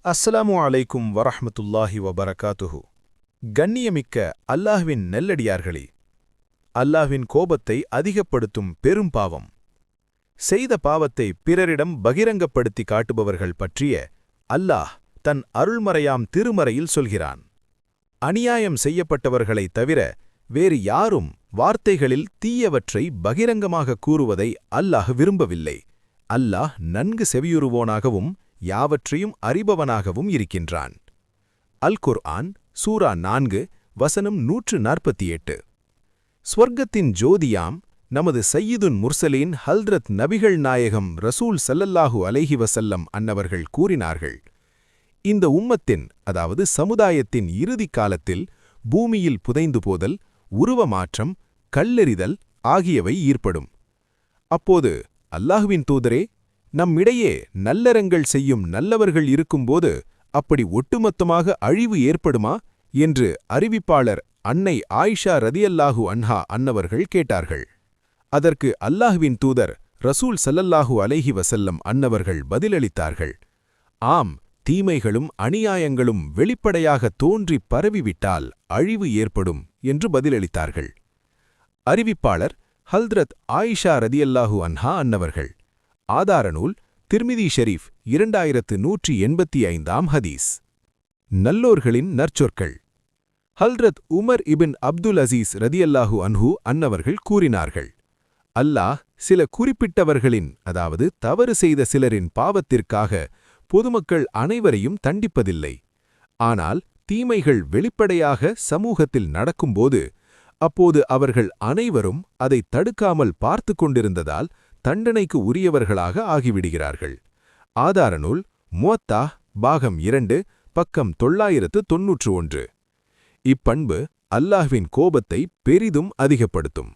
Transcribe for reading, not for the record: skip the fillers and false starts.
அஸ்ஸலாமு அலைக்கும் வரஹ்மத்துல்லாஹி வபரகாத்துஹு. கண்ணியமிக்க அல்லாஹ்வின் நெல்லடியார்களே, அல்லாஹ்வின் கோபத்தை அதிகப்படுத்தும் பெரும் பாவம். செய்த பாவத்தை பிறரிடம் பகிரங்கப்படுத்தி காட்டுபவர்கள் பற்றிய அல்லாஹ் தன் அருள்மறையாம் திருமறையில் சொல்கிறான். அநியாயம் செய்யப்பட்டவர்களைத் தவிர வேறு யாரும் வார்த்தைகளில் தீயவற்றை பகிரங்கமாக கூறுவதை அல்லாஹ் விரும்பவில்லை. அல்லாஹ் நன்கு செவியுறுவோனாகவும் யாவற்றையும் அறிபவனாகவும் இருக்கின்றான். அல் குர்ஆன் சூரா 4 வசனம் 148. ஸ்வர்க்கத்தின் ஜோதியாம் நமது சய்யிதுன் முர்சலீன் ஹல்ரத் நபிகள் நாயகம் ரசூல் ஸல்லல்லாஹு அலைஹி வஸல்லம் அன்னவர்கள் கூறினார்கள், இந்த உம்மத்தின் அதாவது சமுதாயத்தின் இறுதிக் காலத்தில் பூமியில் புதைந்து போதல், உருவமாற்றம், கல்லெறிதல் ஆகியவை ஈர்ப்படும். அப்போது அல்லாஹ்வின் தூதரே, நம்மிடையே நல்லறங்கள் செய்யும் நல்லவர்கள் இருக்கும்போது அப்படி ஒட்டுமொத்தமாக அழிவு ஏற்படுமா என்று அறிவிப்பாளர் அன்னை ஆயிஷா ரதியல்லாஹு அன்ஹா அன்னவர்கள் கேட்டார்கள். அதற்கு அல்லாஹ்வின் தூதர் ரசூல் ஸல்லல்லாஹு அலைஹி வஸல்லம் அன்னவர்கள் பதிலளித்தார்கள், ஆம், தீமைகளும் அநியாயங்களும் வெளிப்படையாக தோன்றி பரவிவிட்டால் அழிவு ஏற்படும் என்று பதிலளித்தார்கள். அறிவிப்பாளர் ஹல்ரத் ஆயிஷா ரதியல்லாஹு அன்ஹா அன்னவர்கள். ஆதார நூல் திர்மிதி ஷெரீஃப் 2185 ஹதீஸ். நல்லோர்களின் நற்சொற்கள். ஹல்ரத் உமர் இபின் அப்துல் அசீஸ் ரதியல்லாஹு அன்ஹு அன்னவர்கள் கூறினார்கள், அல்லாஹ் சில குறிப்பிட்டவர்களின் அதாவது தவறு செய்த சிலரின் பாவத்திற்காக பொதுமக்கள் அனைவரையும் தண்டிப்பதில்லை. ஆனால் தீமைகள் வெளிப்படையாக சமூகத்தில் நடக்கும்போது அப்போது அவர்கள் அனைவரும் அதை தடுக்காமல் பார்த்து கொண்டிருந்ததால் தண்டனைக்கு உரியவர்களாக ஆகிவிடுகிறார்கள். ஆதார நூல் முவத்தா பாகம் 2 பக்கம் 991. இப்பண்பு அல்லாஹ்வின் கோபத்தை பெரிதும் அதிகப்படுத்தும்.